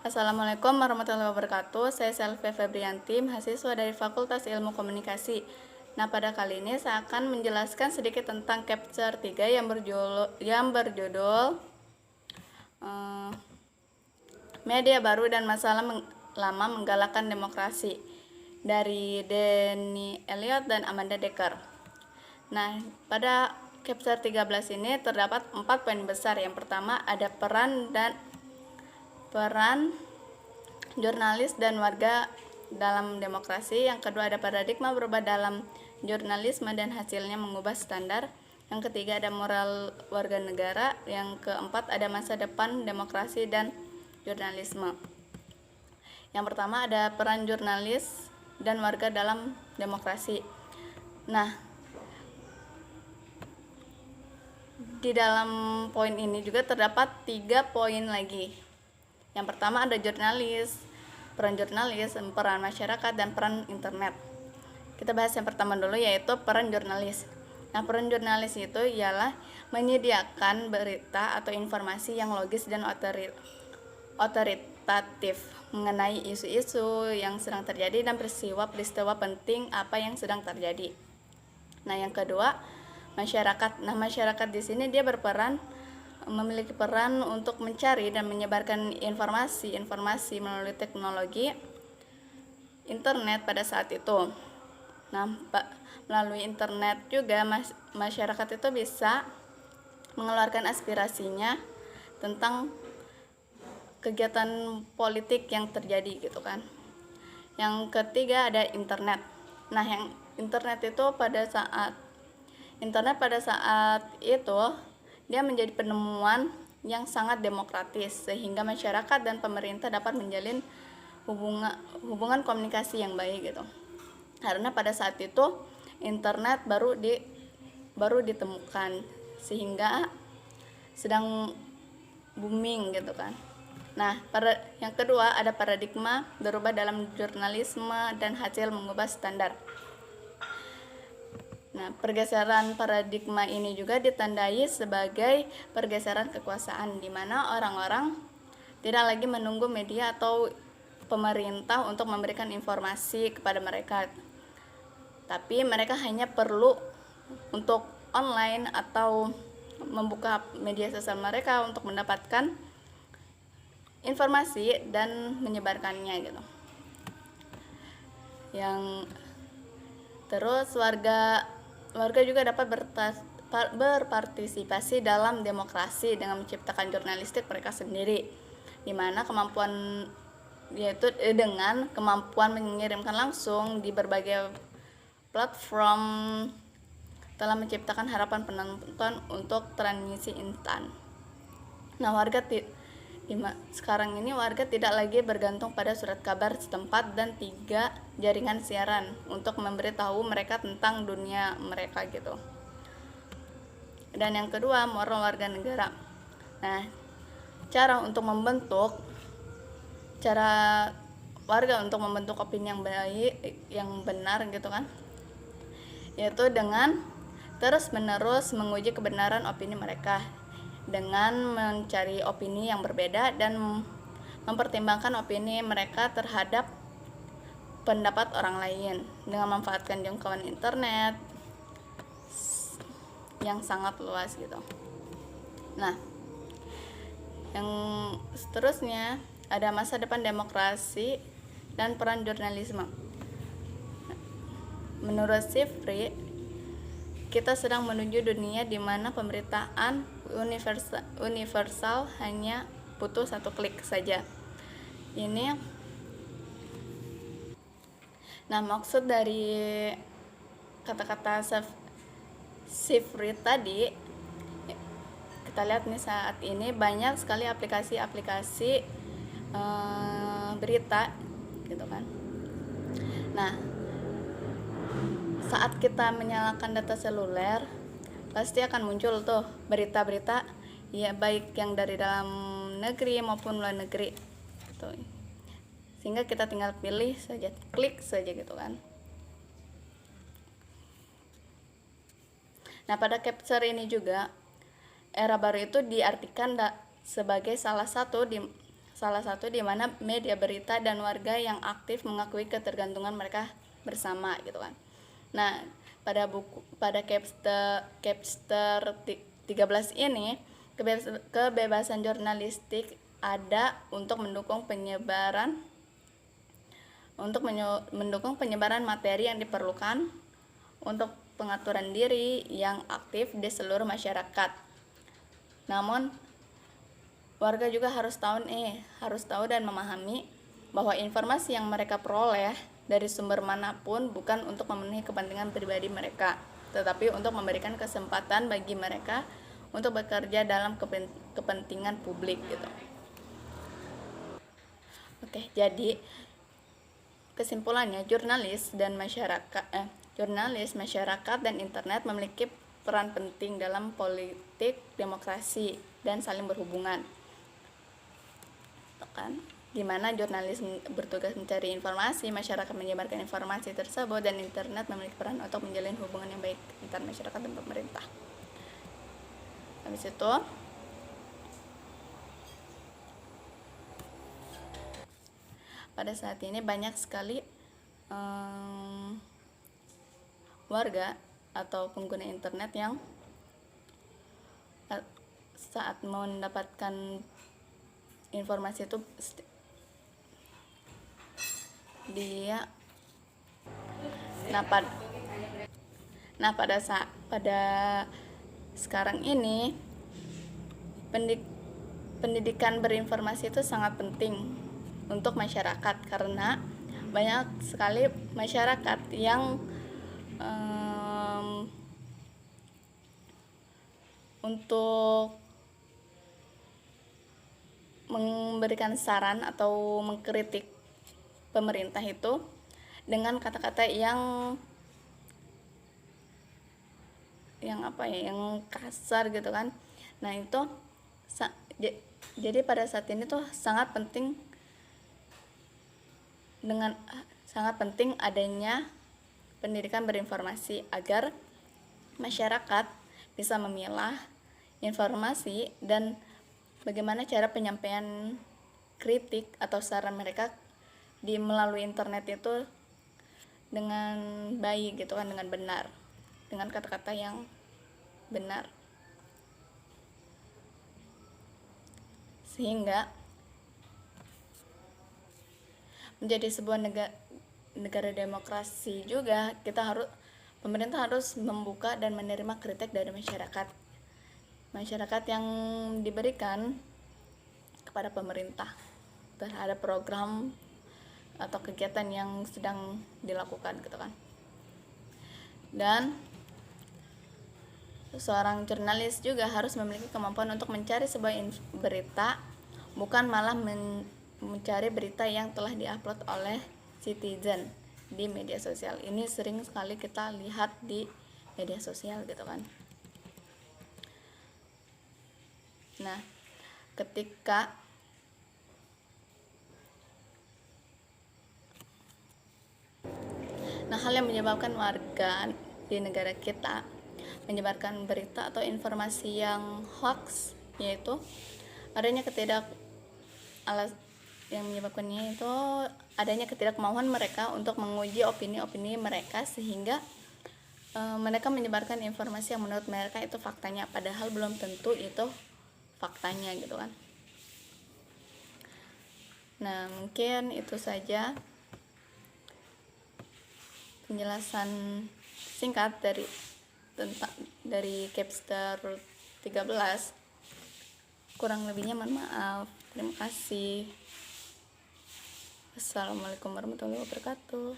Assalamualaikum warahmatullahi wabarakatuh. Saya Selvi Febrianti, mahasiswa dari Fakultas Ilmu Komunikasi. Nah, pada kali ini saya akan menjelaskan sedikit tentang Capture 3 yang berjudul Media Baru dan Masalah Lama Menggalakkan Demokrasi dari Danny Elliot dan Amanda Decker. Nah, pada Capture 13 ini terdapat 4 poin besar. Yang pertama ada peran jurnalis dan warga dalam demokrasi. Yang kedua ada paradigma berubah dalam jurnalisme dan hasilnya mengubah standar. Yang ketiga ada moral warga negara. Yang keempat ada masa depan demokrasi dan jurnalisme. Yang pertama ada peran jurnalis dan warga dalam demokrasi. Nah, di dalam poin ini juga terdapat 3 poin lagi. Yang pertama ada peran jurnalis, peran masyarakat, dan peran internet. Kita bahas yang pertama dulu, yaitu peran jurnalis. Nah, peran jurnalis itu ialah menyediakan berita atau informasi yang logis dan otoritatif mengenai isu-isu yang sedang terjadi dan peristiwa penting apa yang sedang terjadi. Nah, yang kedua, masyarakat. Nah, masyarakat di sini dia memiliki peran untuk mencari dan menyebarkan informasi melalui teknologi internet pada saat itu. Nah, melalui internet juga masyarakat itu bisa mengeluarkan aspirasinya tentang kegiatan politik yang terjadi gitu kan. Yang ketiga ada internet. Nah, yang internet pada saat itu dia menjadi penemuan yang sangat demokratis, sehingga masyarakat dan pemerintah dapat menjalin hubungan komunikasi yang baik gitu. Karena pada saat itu internet baru ditemukan, sehingga sedang booming gitu kan. Nah, yang kedua ada paradigma berubah dalam jurnalisme dan hasil mengubah standar. Nah, pergeseran paradigma ini juga ditandai sebagai pergeseran kekuasaan, di mana orang-orang tidak lagi menunggu media atau pemerintah untuk memberikan informasi kepada mereka, tapi mereka hanya perlu untuk online atau membuka media sosial mereka untuk mendapatkan informasi dan menyebarkannya gitu. Yang terus warga juga dapat berpartisipasi dalam demokrasi dengan menciptakan jurnalistik mereka sendiri, di mana dengan kemampuan mengirimkan langsung di berbagai platform telah menciptakan harapan penonton untuk transmisi instan. Nah, sekarang ini warga tidak lagi bergantung pada surat kabar setempat dan 3 jaringan siaran untuk memberitahu mereka tentang dunia mereka gitu. Dan yang kedua, moral warga negara. Nah, cara warga untuk membentuk opini yang baik, yang benar gitu kan, yaitu dengan terus-menerus menguji kebenaran opini mereka dengan mencari opini yang berbeda dan mempertimbangkan opini mereka terhadap pendapat orang lain dengan memanfaatkan jangkauan internet yang sangat luas gitu. Nah, yang seterusnya ada masa depan demokrasi dan peran jurnalisme. Menurut Sifri, kita sedang menuju dunia di mana pemberitaan universal hanya butuh 1 klik saja. Nah, maksud dari kata-kata Sifri tadi, kita lihat nih saat ini banyak sekali aplikasi berita gitu kan. Nah, saat kita menyalakan data seluler, pasti akan muncul tuh berita-berita ya, baik yang dari dalam negeri maupun luar negeri gitu. Sehingga kita tinggal pilih saja, klik saja gitu kan. Nah, pada capture ini juga era baru itu diartikan sebagai salah satu salah satu di mana media berita dan warga yang aktif mengakui ketergantungan mereka bersama gitu kan. Nah, pada Capster 13 ini kebebasan jurnalistik ada untuk mendukung penyebaran materi yang diperlukan untuk pengaturan diri yang aktif di seluruh masyarakat. Namun warga juga harus tahu dan memahami bahwa informasi yang mereka peroleh dari sumber manapun bukan untuk memenuhi kepentingan pribadi mereka, tetapi untuk memberikan kesempatan bagi mereka untuk bekerja dalam kepentingan publik gitu. Oke, jadi kesimpulannya jurnalis, masyarakat dan internet memiliki peran penting dalam politik, demokrasi, dan saling berhubungan. Kan? Di mana jurnalis bertugas mencari informasi, masyarakat menyebarkan informasi tersebut, dan internet memiliki peran untuk menjalin hubungan yang baik antara masyarakat dan pemerintah. Habis itu, pada saat ini banyak sekali warga atau pengguna internet yang saat mendapatkan informasi itu pada sekarang ini pendidikan berinformasi itu sangat penting untuk masyarakat, karena banyak sekali masyarakat yang untuk memberikan saran atau mengkritik pemerintah itu dengan kata-kata yang kasar gitu kan. Nah itu jadi pada saat ini tuh sangat penting adanya pendidikan berinformasi agar masyarakat bisa memilah informasi dan bagaimana cara penyampaian kritik atau saran mereka melalui internet itu dengan baik gitu kan, dengan benar, dengan kata-kata yang benar, sehingga menjadi sebuah negara demokrasi juga pemerintah harus membuka dan menerima kritik dari masyarakat yang diberikan kepada pemerintah terhadap program atau kegiatan yang sedang dilakukan gitu kan. Dan seorang jurnalis juga harus memiliki kemampuan untuk mencari sebuah berita, bukan malah mencari berita yang telah diupload oleh citizen di media sosial. Ini sering sekali kita lihat di media sosial gitu kan. Nah, hal yang menyebabkan warga di negara kita menyebarkan berita atau informasi yang hoax, yaitu yang menyebabkannya itu adanya ketidakmauan mereka untuk menguji opini-opini mereka, sehingga mereka menyebarkan informasi yang menurut mereka itu faktanya, padahal belum tentu itu faktanya gitu kan. Nah, mungkin itu saja penjelasan singkat dari Capster 13. Kurang lebihnya mohon maaf. Terima kasih. Assalamualaikum warahmatullahi wabarakatuh.